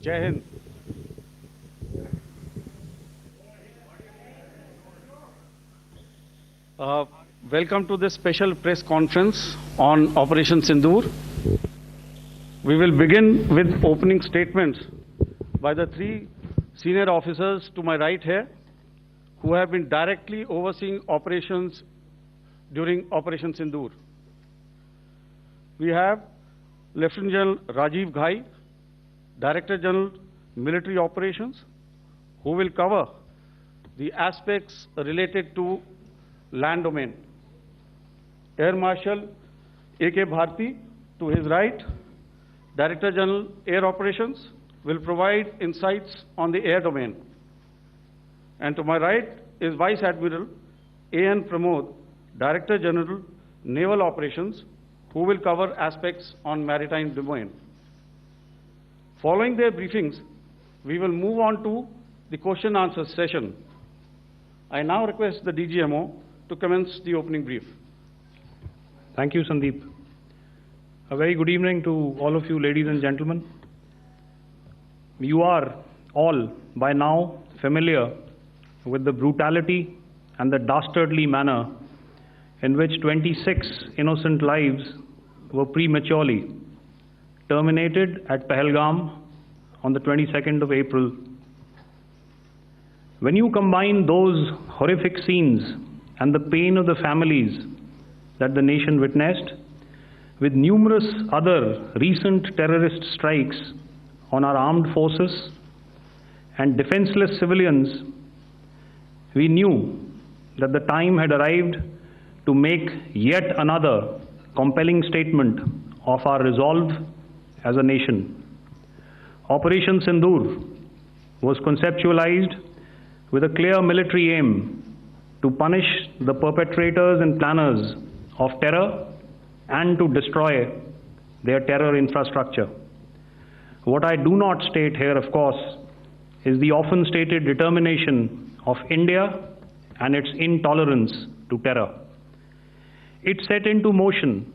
Jai Hind. Welcome to this special press conference on Operation Sindoor. We will begin with opening statements by the three senior officers to my right here, who have been directly overseeing operations during Operation Sindoor. We have Lieutenant General Rajiv Ghai, Director General Military Operations, who will cover the aspects related to land domain. Air Marshal A.K. Bharti, to his right, Director General Air Operations, will provide insights on the air domain. And to my right is Vice Admiral A.N. Pramod, Director General Naval Operations, who will cover aspects on maritime domain. Following their briefings, we will move on to the question-answer session. I now request the DGMO to commence the opening brief. Thank you, Sandeep. A very good evening to all of you, ladies and gentlemen. You are all by now familiar with the brutality and the dastardly manner in which 26 innocent lives were prematurely terminated at Pehlgam on the 22nd of April. When you combine those horrific scenes and the pain of the families that the nation witnessed with numerous other recent terrorist strikes on our armed forces and defenseless civilians, we knew that the time had arrived to make yet another compelling statement of our resolve as a nation. Operation Sindoor was conceptualized with a clear military aim to punish the perpetrators and planners of terror and to destroy their terror infrastructure. What I do not state here, of course, is the often stated determination of India and its intolerance to terror. It set into motion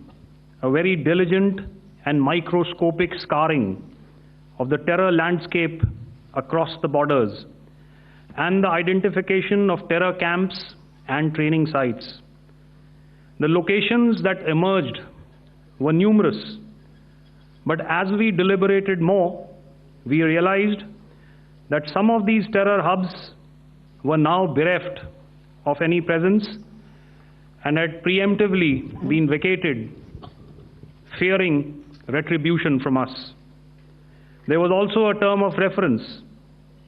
a very diligent and microscopic scarring of the terror landscape across the borders and the identification of terror camps and training sites. The locations that emerged were numerous, but as we deliberated more, we realized that some of these terror hubs were now bereft of any presence and had preemptively been vacated, fearing retribution from us. There was also a term of reference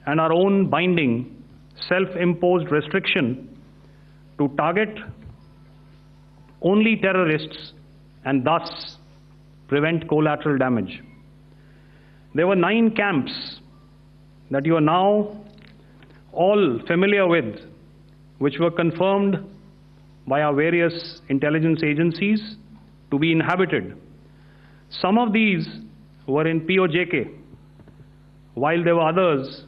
and our own binding, self-imposed restriction to target only terrorists and thus prevent collateral damage. There were 9 camps that you are now all familiar with, which were confirmed by our various intelligence agencies to be inhabited. Some of these were in POJK, while there were others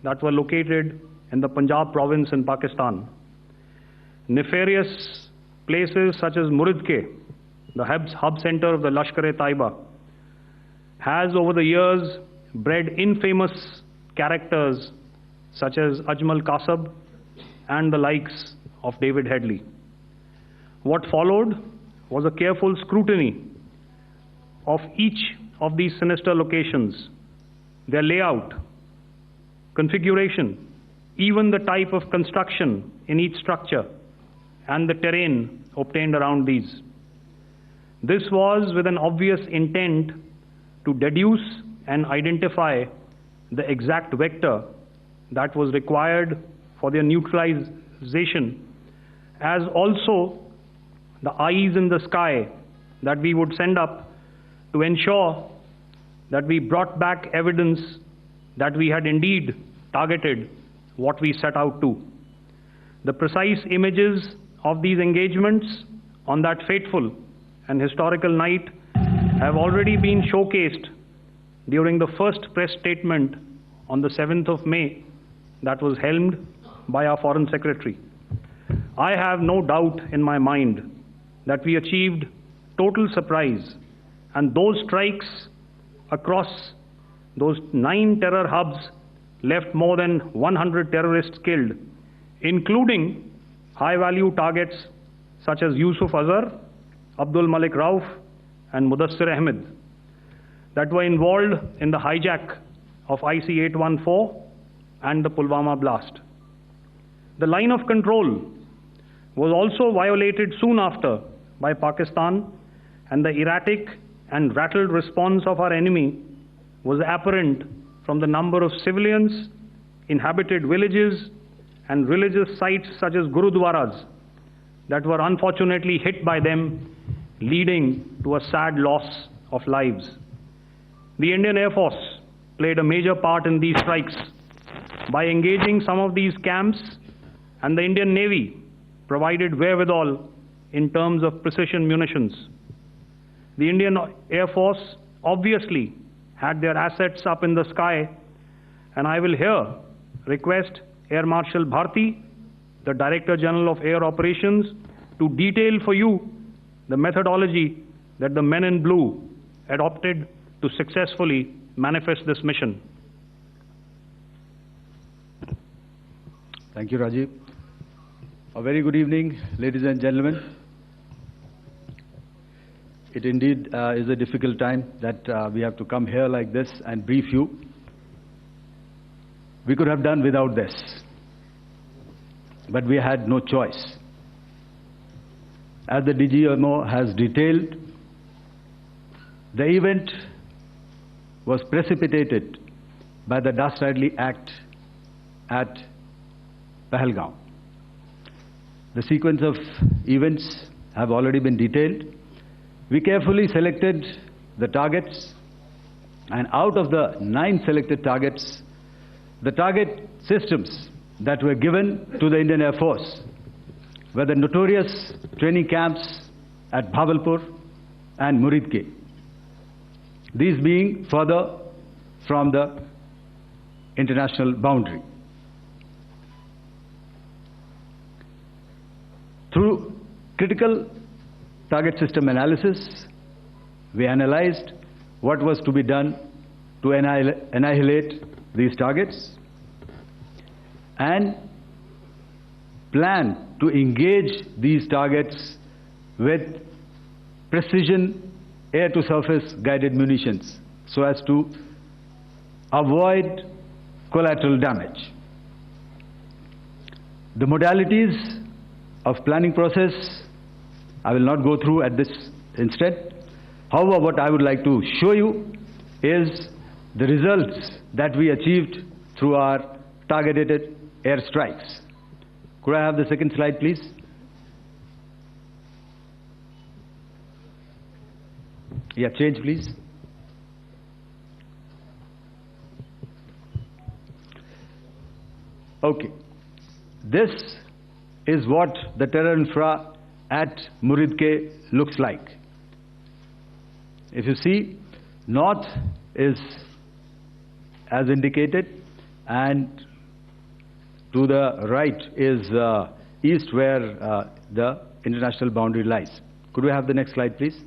that were located in the Punjab province in Pakistan. Nefarious places such as Muridke, the hub center of the Lashkar-e-Taiba, has over the years bred infamous characters such as Ajmal Kasab and the likes of David Headley. What followed was a careful scrutiny of each of these sinister locations, their layout, configuration, even the type of construction in each structure, and the terrain obtained around these. This was with an obvious intent to deduce and identify the exact vector that was required for their neutralization, as also the eyes in the sky that we would send up to ensure that we brought back evidence that we had indeed targeted what we set out to. The precise images of these engagements on that fateful and historical night have already been showcased during the first press statement on the 7th of May that was helmed by our Foreign Secretary. I have no doubt in my mind that we achieved total surprise, and those strikes across those 9 terror hubs left more than 100 terrorists killed, including high-value targets such as Yusuf Azhar, Abdul Malik Rauf, and Mudassir Ahmed, that were involved in the hijack of IC-814 and the Pulwama blast. The line of control was also violated soon after by Pakistan, and the erratic and rattled response of our enemy was apparent from the number of civilians, inhabited villages, and religious sites such as Gurudwaras that were unfortunately hit by them, leading to a sad loss of lives. The Indian Air Force played a major part in these strikes by engaging some of these camps, and the Indian Navy provided wherewithal in terms of precision munitions. The Indian Air Force obviously had their assets up in the sky, and I will here request Air Marshal Bharti, the Director General of Air Operations, to detail for you the methodology that the men in blue adopted to successfully manifest this mission. Thank you, Rajiv. A very good evening, ladies and gentlemen. It indeed is a difficult time that we have to come here like this and brief you. We could have done without this, but we had no choice. As the DGMO has detailed, the event was precipitated by the dastardly act at Pehlg. The sequence of events have already been detailed. We carefully selected the targets, and out of the 9 selected targets, the target systems that were given to the Indian Air Force were the notorious training camps at Bhavalpur and Muridke, these being further from the international boundary. Through critical target system analysis, we analyzed what was to be done to annihilate these targets and plan to engage these targets with precision air-to-surface guided munitions so as to avoid collateral damage. The modalities of planning process I will not go through at this instant. However, what I would like to show you is the results that we achieved through our targeted airstrikes. Could I have the second slide, please? Yeah, change, please. Okay. This is what the terror infra at Muridke looks like. If you see, north is as indicated, and to the right is east, where the international boundary lies. Could we have the next slide, please?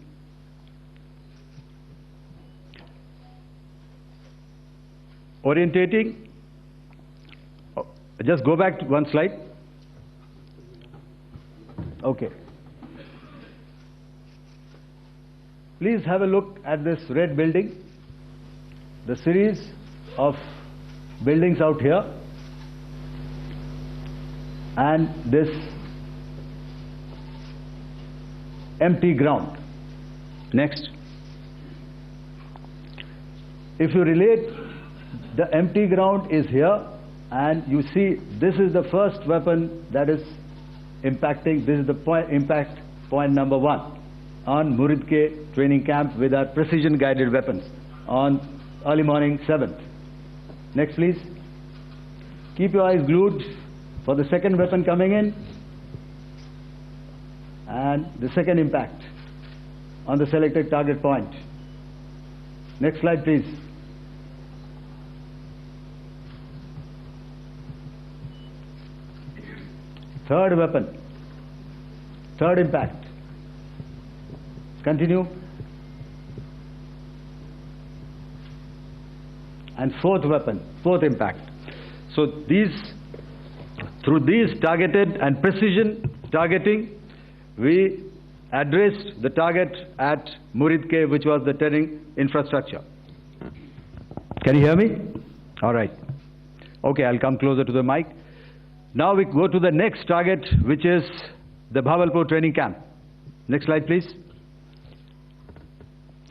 Orientating. Oh, just go back to one slide. Okay. Please have a look at this red building, the series of buildings out here, and this empty ground. Next. If you relate, the empty ground is here, and you see this is the first weapon that is impacting. This is the impact point number 1 on Muridke training camp with our precision guided weapons on early morning 7th. Next, please. Keep your eyes glued for the second weapon coming in and the second impact on the selected target point. Next slide, please. Third weapon, third impact. Continue. and fourth weapon, fourth impact. So through these targeted and precision targeting, we addressed the target at Muridke, which was the terrain infrastructure. Can you hear me? All right. Okay, I'll come closer to the mic. Now we go to the next target, which is the Bhavalpur training camp. Next slide, please.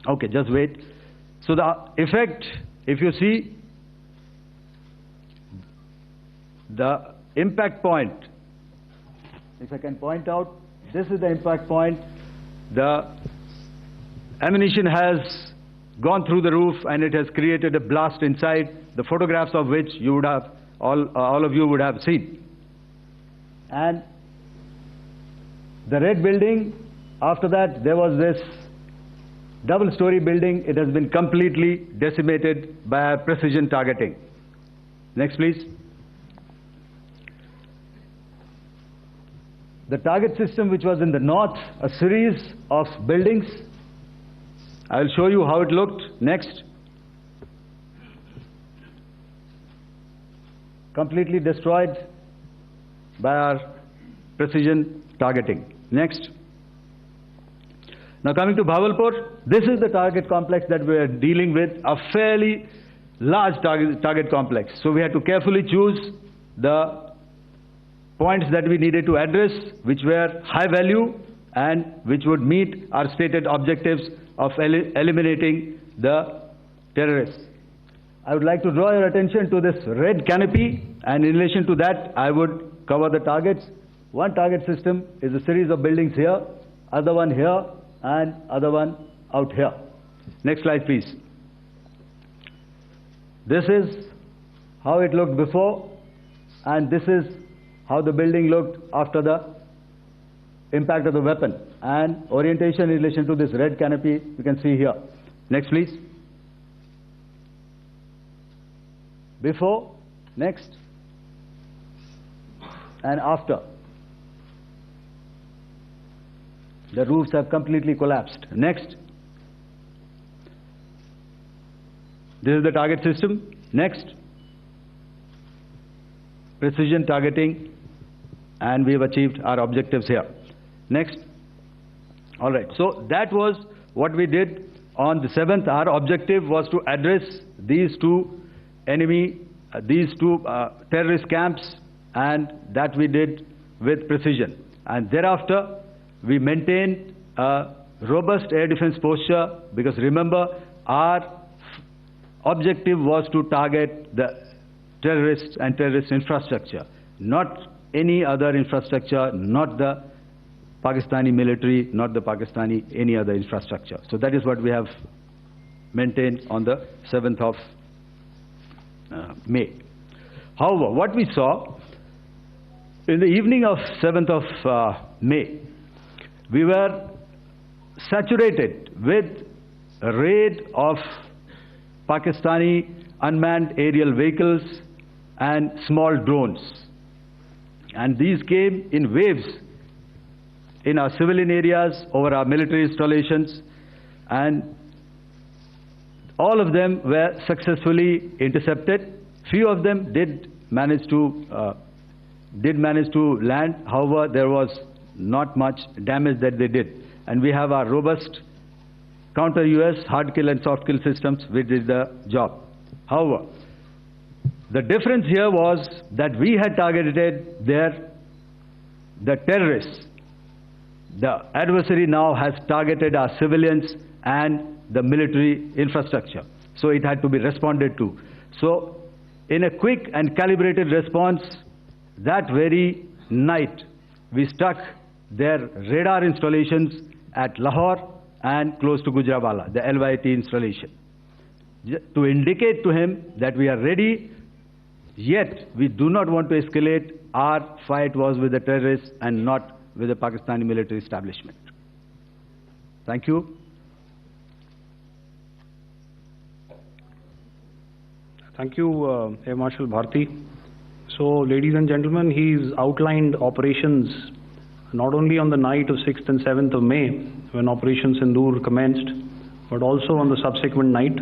Okay, just wait. So the effect, if you see, the impact point, if I can point out, this is the impact point. The ammunition has gone through the roof and it has created a blast inside, the photographs of which you would have, all of you would have seen. And the red building, after that there was this double-story building. It has been completely decimated by precision targeting. Next, please. The target system, which was in the north, a series of buildings. I will show you how it looked. Next. Completely destroyed by our precision targeting. Next. Now coming to Bhavalpur, this is the target complex that we are dealing with, a fairly large target complex. So we had to carefully choose the points that we needed to address, which were high value and which would meet our stated objectives of eliminating the terrorists. I would like to draw your attention to this red canopy, and in relation to that, I would cover the targets. One target system is a series of buildings here, other one here, and other one out here. Next slide, please. This is how it looked before, and this is how the building looked after the impact of the weapon. And orientation in relation to this red canopy, you can see here. Next, please. Before, next, and after. The roofs have completely collapsed. Next. This is the target system. Next. Precision targeting, and we have achieved our objectives here. Next. All right. So that was what we did on the 7th. Our objective was to address these two terrorist camps, and that we did with precision. And thereafter, we maintained a robust air defense posture, because remember, our objective was to target the terrorists and terrorist infrastructure, not any other infrastructure, not the Pakistani military, not the Pakistani any other infrastructure. So that is what we have maintained on the 7th of May. However, what we saw in the evening of 7th of May, we were saturated with a raid of Pakistani unmanned aerial vehicles and small drones. And these came in waves in our civilian areas, over our military installations, and all of them were successfully intercepted. Few of them did manage to land. However, there was not much damage that they did. And we have our robust counter-US hard kill and soft kill systems which did the job. However, the difference here was that we had targeted the terrorists. The adversary now has targeted our civilians and the military infrastructure. So it had to be responded to. So in a quick and calibrated response, that very night, we struck their radar installations at Lahore and close to Gujranwala, the LYT installation, to indicate to him that we are ready, yet we do not want to escalate. Our fight was with the terrorists and not with the Pakistani military establishment. Thank you. Thank you, Air Marshal Bharti. So, ladies and gentlemen, he's outlined operations not only on the night of 6th and 7th of May, when Operation Sindoor commenced, but also on the subsequent night.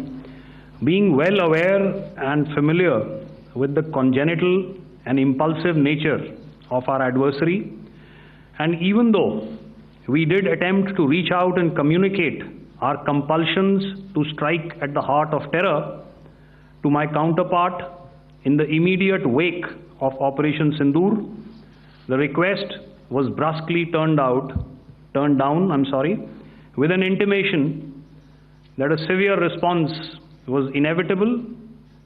Being well aware and familiar with the congenital and impulsive nature of our adversary, and even though we did attempt to reach out and communicate our compulsions to strike at the heart of terror to my counterpart in the immediate wake of Operation Sindoor, the request was brusquely turned down, with an intimation that a severe response was inevitable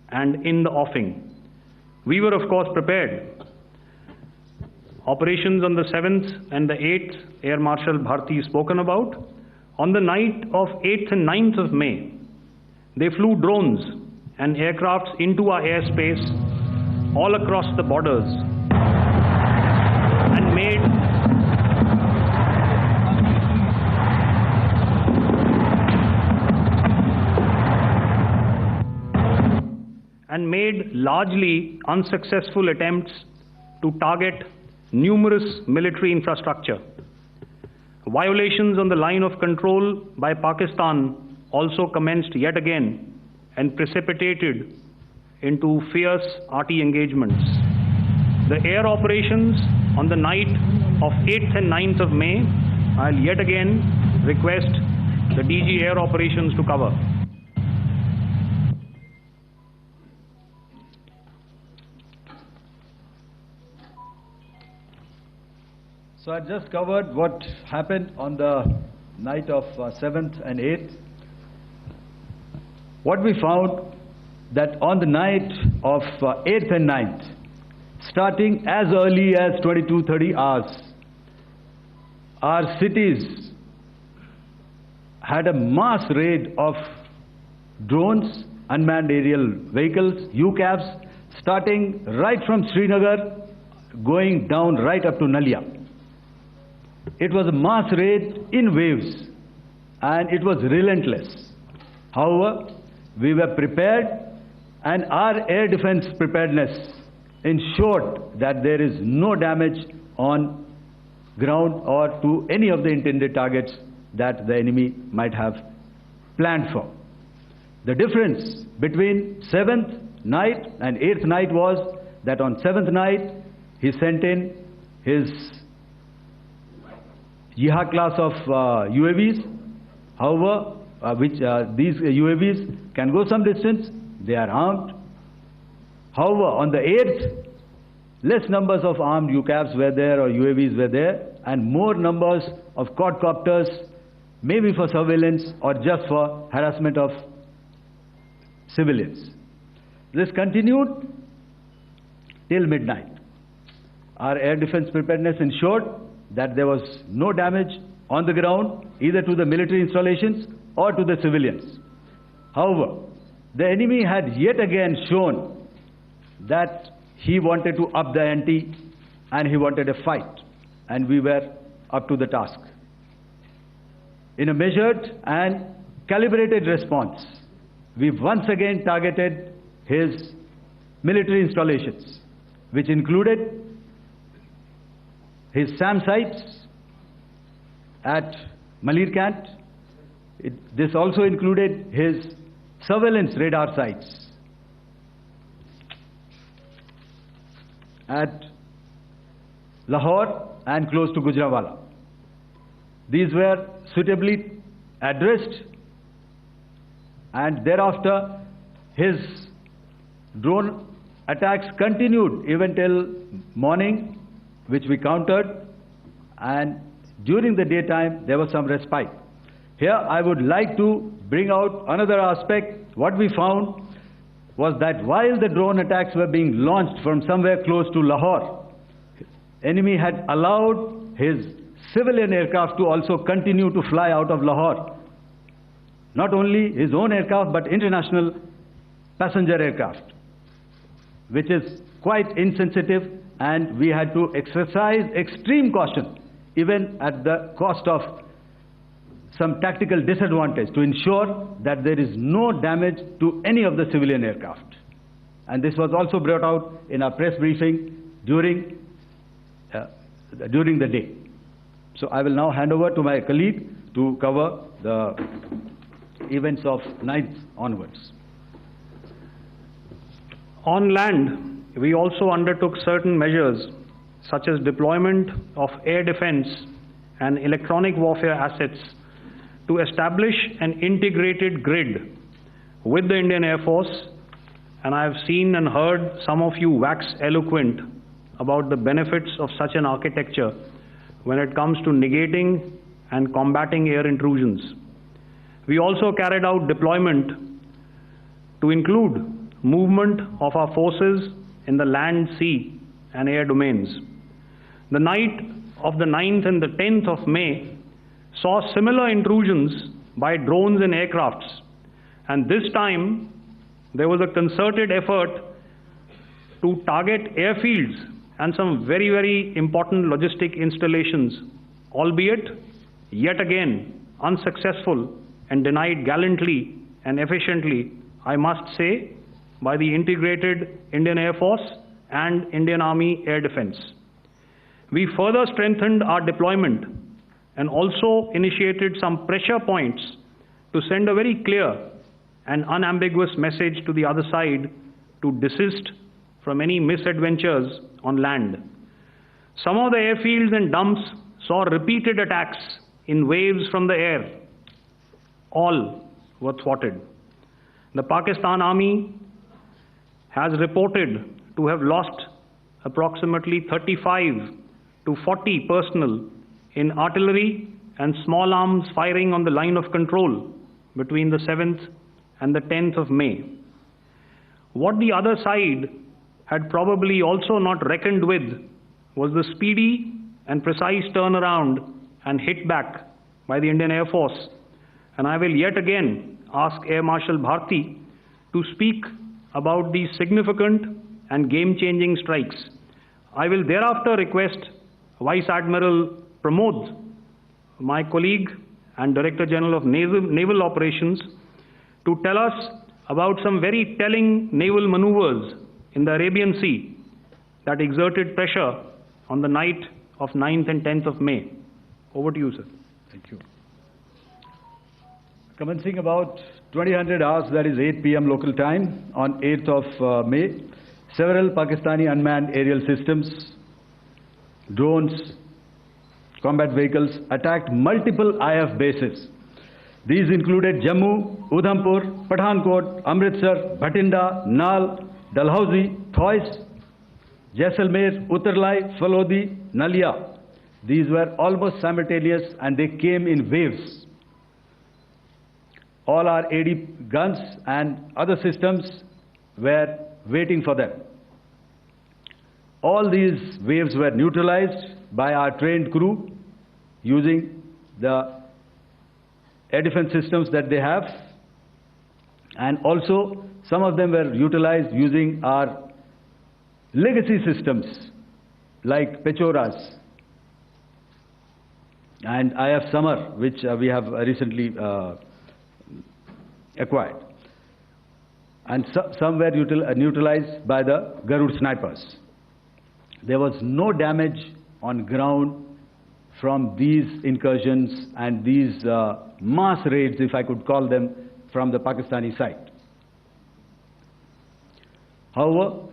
and in the offing. We were, of course, prepared. Operations on the 7th and the 8th, Air Marshal Bharti spoken about. On the night of 8th and 9th of May, they flew drones and aircrafts into our airspace all across the borders and made largely unsuccessful attempts to target numerous military infrastructure. Violations on the line of control by Pakistan also commenced yet again and precipitated into fierce RT engagements. The air operations on the night of 8th and 9th of May, I'll yet again request the DG Air Operations to cover. So I just covered what happened on the night of 7th and 8th. What we found that on the night of 8th and 9th, starting as early as 22:30 hours, our cities had a mass raid of drones, unmanned aerial vehicles, UCAVs, starting right from Srinagar, going down right up to Nalia. It was a mass raid in waves, and it was relentless. However, we were prepared, and our air defense preparedness ensured that there is no damage on ground or to any of the intended targets that the enemy might have planned for. The difference between 7th night and 8th night was that on 7th night, he sent in his Yeha class of UAVs, however, these UAVs can go some distance, they are armed. However, on the 8th, less numbers of armed UCAVs were there or UAVs were there, and more numbers of quadcopters, maybe for surveillance or just for harassment of civilians. This continued till midnight. Our air defense preparedness ensured that there was no damage on the ground, either to the military installations or to the civilians. However, the enemy had yet again shown that he wanted to up the ante and he wanted a fight, and we were up to the task. In a measured and calibrated response, we once again targeted his military installations, which included his SAM sites at Malirkant. This also included his surveillance radar sites at Lahore and close to Gujranwala. These were suitably addressed, and thereafter his drone attacks continued even till morning, which we countered, and during the daytime there was some respite. Here I would like to bring out another aspect. What we found was that while the drone attacks were being launched from somewhere close to Lahore, enemy had allowed his civilian aircraft to also continue to fly out of Lahore. Not only his own aircraft, but international passenger aircraft, which is quite insensitive, and we had to exercise extreme caution, even at the cost of some tactical disadvantage, to ensure that there is no damage to any of the civilian aircraft. And this was also brought out in our press briefing during the day. So I will now hand over to my colleague to cover the events of 9th onwards. On land, we also undertook certain measures such as deployment of air defense and electronic warfare assets to establish an integrated grid with the Indian Air Force, and I have seen and heard some of you wax eloquent about the benefits of such an architecture when it comes to negating and combating air intrusions. We also carried out deployment to include movement of our forces in the land, sea, and air domains. The night of the 9th and the 10th of May saw similar intrusions by drones and aircrafts, and this time there was a concerted effort to target airfields and some very, very important logistic installations, albeit yet again unsuccessful and denied gallantly and efficiently, I must say, by the integrated Indian Air Force and Indian Army Air Defense. We further strengthened our deployment and also initiated some pressure points to send a very clear and unambiguous message to the other side to desist from any misadventures on land. Some of the airfields and dumps saw repeated attacks in waves from the air. All were thwarted. The Pakistan Army has reported to have lost approximately 35 to 40 personnel in artillery and small arms firing on the line of control between the 7th and the 10th of May. What the other side had probably also not reckoned with was the speedy and precise turnaround and hit back by the Indian Air Force. And I will yet again ask Air Marshal Bharti to speak about these significant and game-changing strikes. I will thereafter request Vice Admiral Pramod, my colleague and Director General of Naval Operations, to tell us about some very telling naval maneuvers in the Arabian Sea that exerted pressure on the night of 9th and 10th of May. Over to you, sir. Thank you. Commencing about 2000 hours, that is 8 p.m. local time, on 8th of May, several Pakistani unmanned aerial systems, drones, combat vehicles attacked multiple IF bases. These included Jammu, Udhampur, Pathankot, Amritsar, Bhatinda, Nal, Dalhousie, Thois, Jaisalmer, Uttarlai, Falodi, Nalia. These were almost simultaneous and they came in waves. All our AD guns and other systems were waiting for them. All these waves were neutralized by our trained crew using the air defense systems that they have, and also some of them were utilized using our legacy systems like Pechoras and IF Summer, which we have recently acquired. And some were neutralized by the Garud snipers. There was no damage on ground from these incursions and these mass raids, if I could call them, from the Pakistani side. However,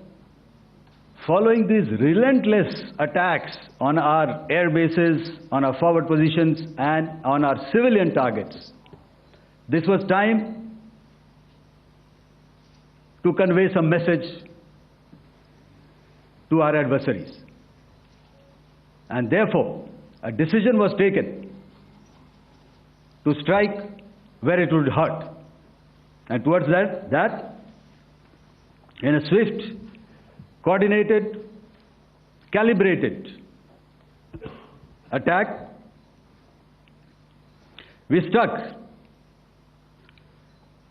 following these relentless attacks on our air bases, on our forward positions, and on our civilian targets, this was time to convey some message to our adversaries. And therefore, a decision was taken to strike where it would hurt. And towards that, in a swift, coordinated, calibrated attack, we struck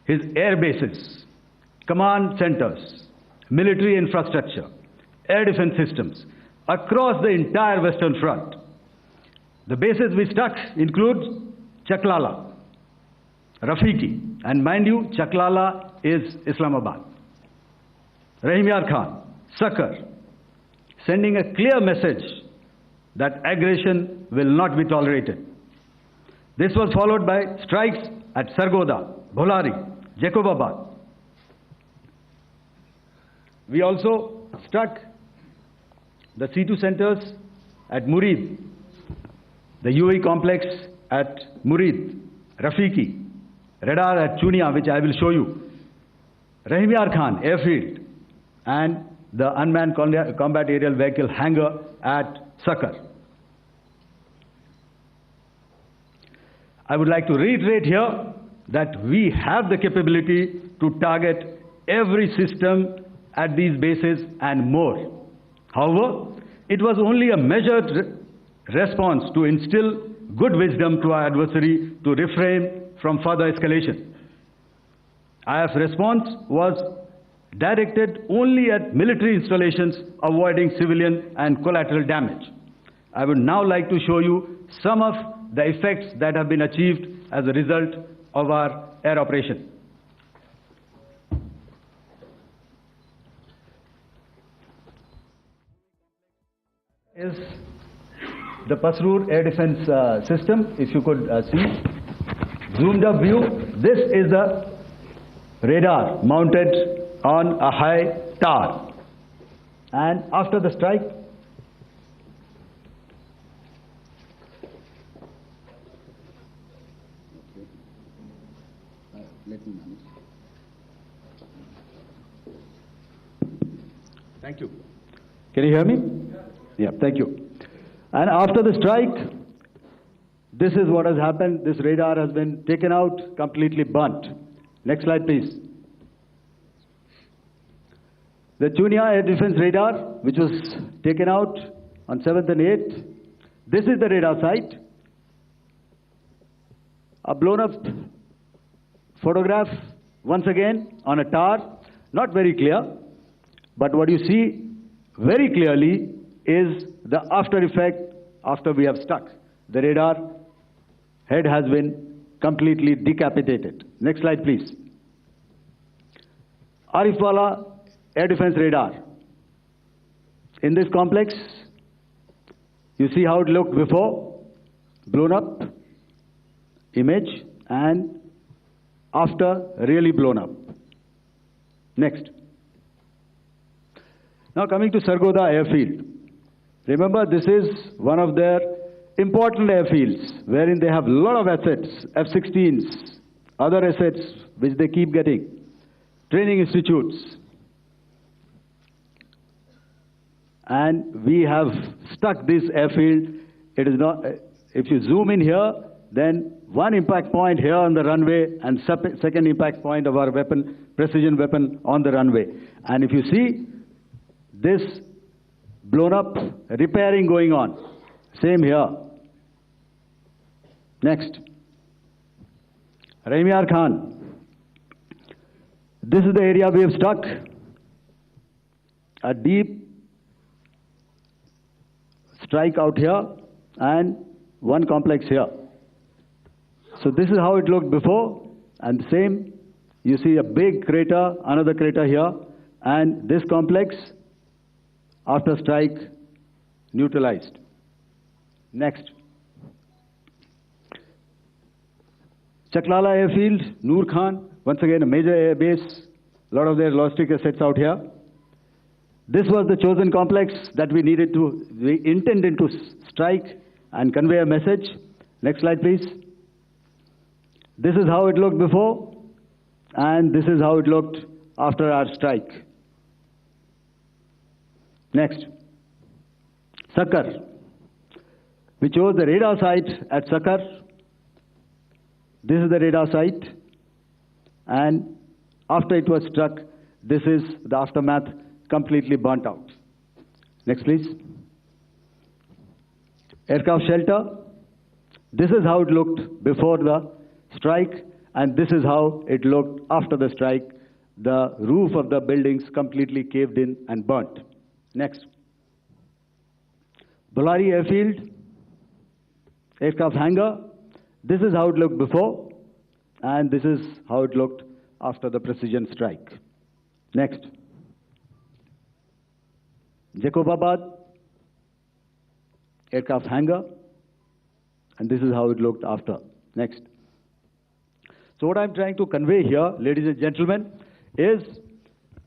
his air bases, command centers, military infrastructure, air defense systems across the entire Western Front. The bases we struck include Chaklala, Rafiki, and mind you, Chaklala is Islamabad. Rahim Yar Khan, Sakar, sending a clear message that aggression will not be tolerated. This was followed by strikes at Sargoda, Bholari, Jacobabad. We also struck the C2 centers at Murid, the UAE complex at Murid, Rafiki, radar at Chunia, which I will show you, Rahimyar Khan airfield, and the unmanned combat aerial vehicle hangar at Sakar. I would like to reiterate here that we have the capability to target every system at these bases and more. However, it was only a measured response to instill good wisdom to our adversary to refrain from further escalation. IF's response was directed only at military installations, avoiding civilian and collateral damage. I would now like to show you some of the effects that have been achieved as a result of our air operation. Is the Pasrur air defense system, if you could see. Zoomed up view, this is the radar mounted on a high tower. And after the strike, thank you. Can you hear me? Yeah, thank you. And after the strike, this is what has happened. This radar has been taken out, completely burnt. Next slide, please. The Chunia air defense radar, which was taken out on 7th and 8th. This is the radar site. A blown up photograph, once again, on a tower. Not very clear, but what you see very clearly is the after effect after we have struck. The radar head has been completely decapitated. Next slide, please. Arifwala air defense radar. In this complex, you see how it looked before, blown up image, and after really blown up. Next. Now coming to Sargodha airfield. Remember, this is one of their important airfields wherein they have a lot of assets, F-16s, other assets which they keep getting, training institutes. And we have stuck this airfield. It is not, if you zoom in here, then one impact point here on the runway and second impact point of our weapon, precision weapon on the runway. And if you see this blown up, repairing going on. Same here. Next. Rahimyar Khan. This is the area we have struck. A deep strike out here and one complex here. So this is how it looked before, and same, you see a big crater, another crater here, and this complex after strike neutralized. Next. Chaklala airfield, Noor Khan, once again a major air base, a lot of their logistic assets out here. This was the chosen complex that we intended to strike and convey a message. Next slide, please. This is how it looked before, and this is how it looked after our strike. Next. Sakar. We chose the radar site at Sakar. This is the radar site, and after it was struck, this is the aftermath, completely burnt out. Next, please. Aircraft shelter. This is how it looked before the strike, and this is how it looked after the strike. The roof of the buildings completely caved in and burnt. Next. Bolari airfield, aircraft hangar. This is how it looked before, and this is how it looked after the precision strike. Next. Jacobabad, aircraft hangar, and this is how it looked after. Next. So what I'm trying to convey here, ladies and gentlemen, is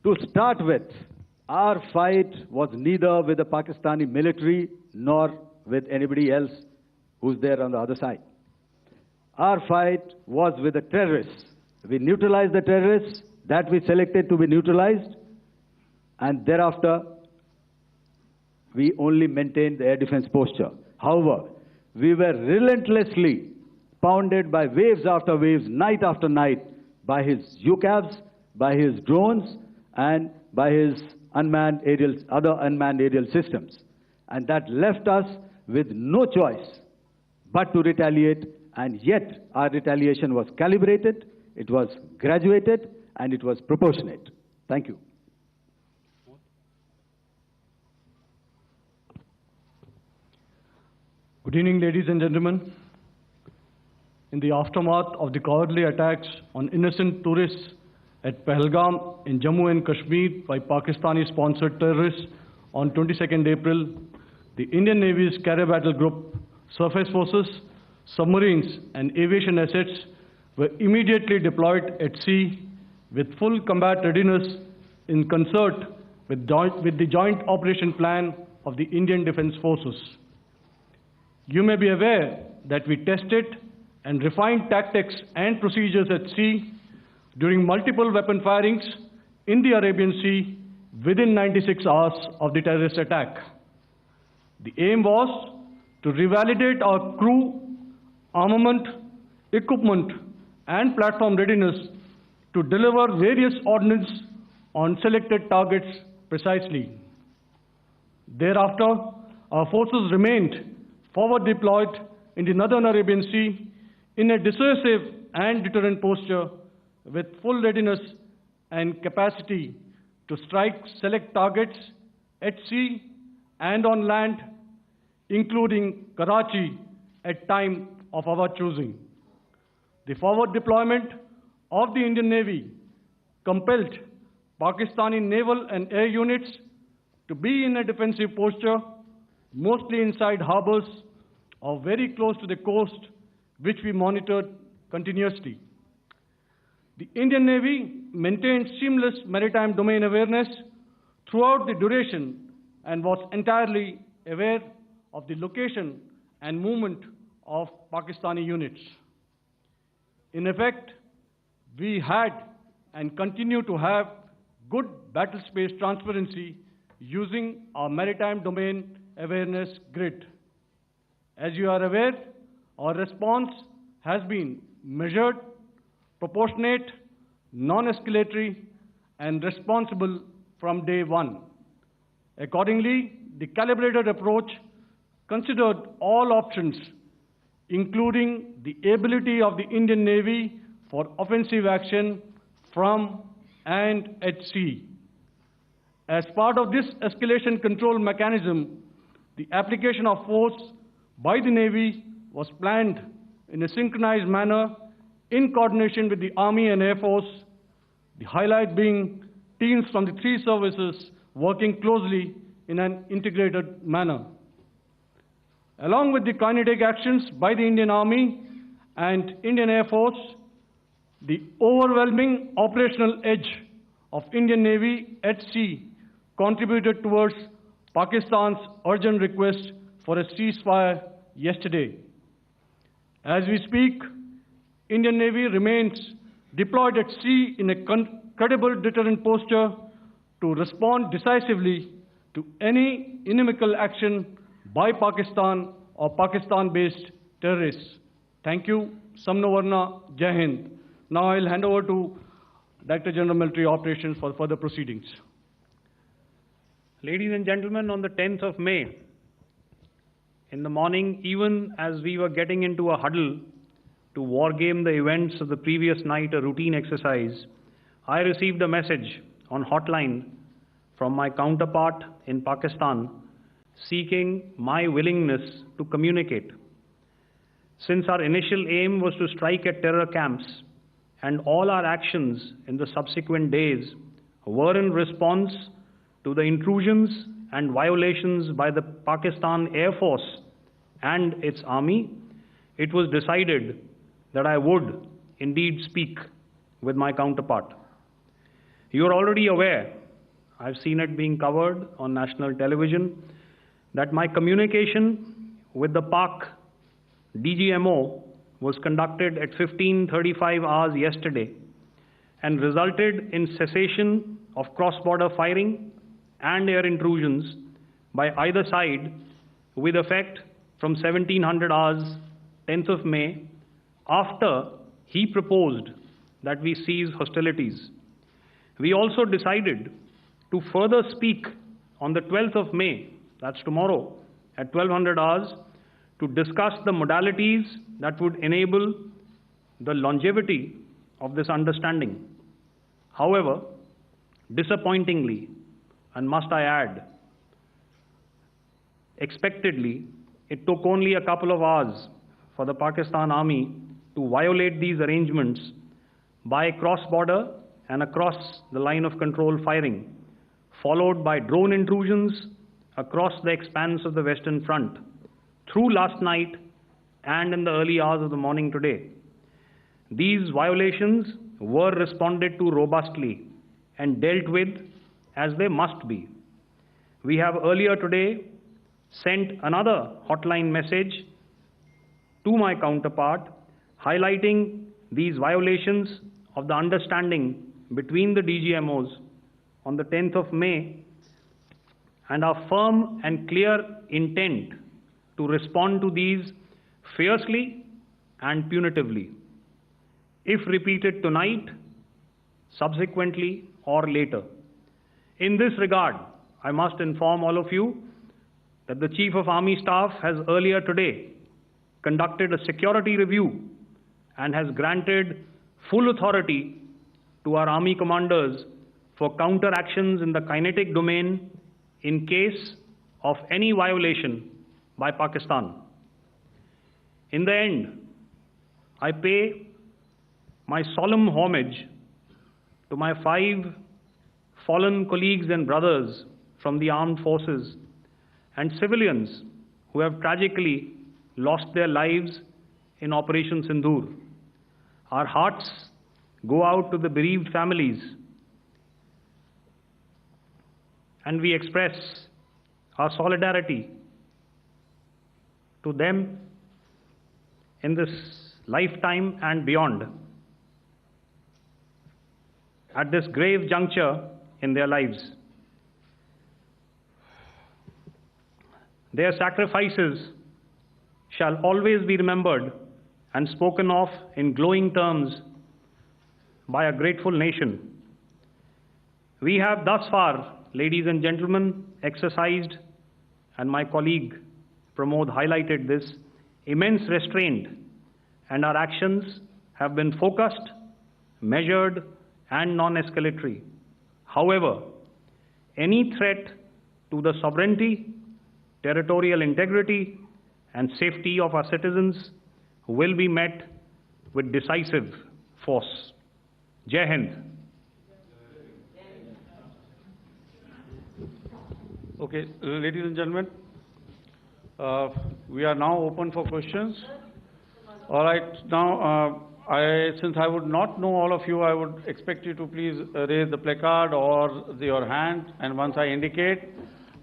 to start with, Our fight was neither with the Pakistani military nor with anybody else who's there on the other side. Our fight was with the terrorists. We neutralized the terrorists that we selected to be neutralized, and thereafter we only maintained the air defense posture. However, we were relentlessly pounded by waves after waves, night after night, by his UCAVs, by his drones, and by his other unmanned aerial systems. And that left us with no choice but to retaliate, and yet our retaliation was calibrated, it was graduated, and it was proportionate. Thank you. Good evening, ladies and gentlemen. In the aftermath of the cowardly attacks on innocent tourists at Pehlgam in Jammu and Kashmir by Pakistani-sponsored terrorists on 22nd April, the Indian Navy's Carrier Battle Group, surface forces, submarines, and aviation assets were immediately deployed at sea with full combat readiness in concert with the joint operation plan of the Indian Defence Forces. You may be aware that we tested and refined tactics and procedures at sea during multiple weapon firings in the Arabian Sea within 96 hours of the terrorist attack. The aim was to revalidate our crew, armament, equipment, and platform readiness to deliver various ordnance on selected targets precisely. Thereafter, our forces remained forward deployed in the Northern Arabian Sea in a dissuasive and deterrent posture with full readiness and capacity to strike select targets at sea and on land, including Karachi at time of our choosing. The forward deployment of the Indian Navy compelled Pakistani naval and air units to be in a defensive posture, mostly inside harbors or very close to the coast, which we monitored continuously. The Indian Navy maintained seamless maritime domain awareness throughout the duration and was entirely aware of the location and movement of Pakistani units. In effect, we had and continue to have good battle space transparency using our maritime domain awareness grid. As you are aware, our response has been measured, proportionate, non-escalatory, and responsible from day one. Accordingly, the calibrated approach considered all options, including the ability of the Indian Navy for offensive action from and at sea. As part of this escalation control mechanism, the application of force by the Navy was planned in a synchronized manner in coordination with the Army and Air Force, the highlight being teams from the three services working closely in an integrated manner. Along with the kinetic actions by the Indian Army and Indian Air Force, the overwhelming operational edge of Indian Navy at sea contributed towards Pakistan's urgent request for a ceasefire yesterday. As we speak, Indian Navy remains deployed at sea in a credible deterrent posture to respond decisively to any inimical action by Pakistan or Pakistan-based terrorists. Thank you. Samno Varna, Jai Hind. Now I'll hand over to Director General Military Operations for further proceedings. Ladies and gentlemen, on the 10th of May, in the morning, even as we were getting into a huddle to wargame the events of the previous night, a routine exercise, I received a message on hotline from my counterpart in Pakistan seeking my willingness to communicate. Since our initial aim was to strike at terror camps, and all our actions in the subsequent days were in response to the intrusions and violations by the Pakistan Air Force and its army, it was decided that I would indeed speak with my counterpart. You are already aware I've seen it being covered on national television, that my communication with the Pak DGMO was conducted at 15:35 hours yesterday and resulted in cessation of cross-border firing and air intrusions by either side with effect from 1700 hours 10th of May, after he proposed that we cease hostilities. We also decided to further speak on the 12th of May, that's tomorrow, at 1200 hours, to discuss the modalities that would enable the longevity of this understanding. However, disappointingly, and must I add, expectedly, it took only a couple of hours for the Pakistan Army to violate these arrangements by cross-border and across the line of control firing, followed by drone intrusions across the expanse of the Western Front through last night and in the early hours of the morning today. These violations were responded to robustly and dealt with as they must be. We have earlier today sent another hotline message to my counterpart highlighting these violations of the understanding between the DGMOs on the 10th of May and our firm and clear intent to respond to these fiercely and punitively, if repeated tonight, subsequently, or later. In this regard, I must inform all of you that the Chief of Army Staff has earlier today conducted a security review and has granted full authority to our Army commanders for counter-actions in the kinetic domain in case of any violation by Pakistan. In the end, I pay my solemn homage to my 5 fallen colleagues and brothers from the armed forces and civilians who have tragically lost their lives in Operation Sindoor. Our hearts go out to the bereaved families, and we express our solidarity to them in this lifetime and beyond, at this grave juncture in their lives. Their sacrifices shall always be remembered and spoken of in glowing terms by a grateful nation. We have thus far, ladies and gentlemen, exercised, and my colleague Pramod highlighted this, immense restraint, and our actions have been focused, measured, and non-escalatory. However, any threat to the sovereignty, territorial integrity, and safety of our citizens will be met with decisive force. Jai Hind. Okay, ladies and gentlemen, we are now open for questions. All right, now, since I would not know all of you, I would expect you to please raise the placard or your hand, and once I indicate,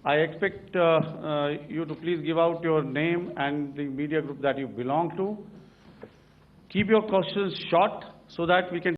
I expect you to please give out your name and the media group that you belong to. Keep your questions short so that we can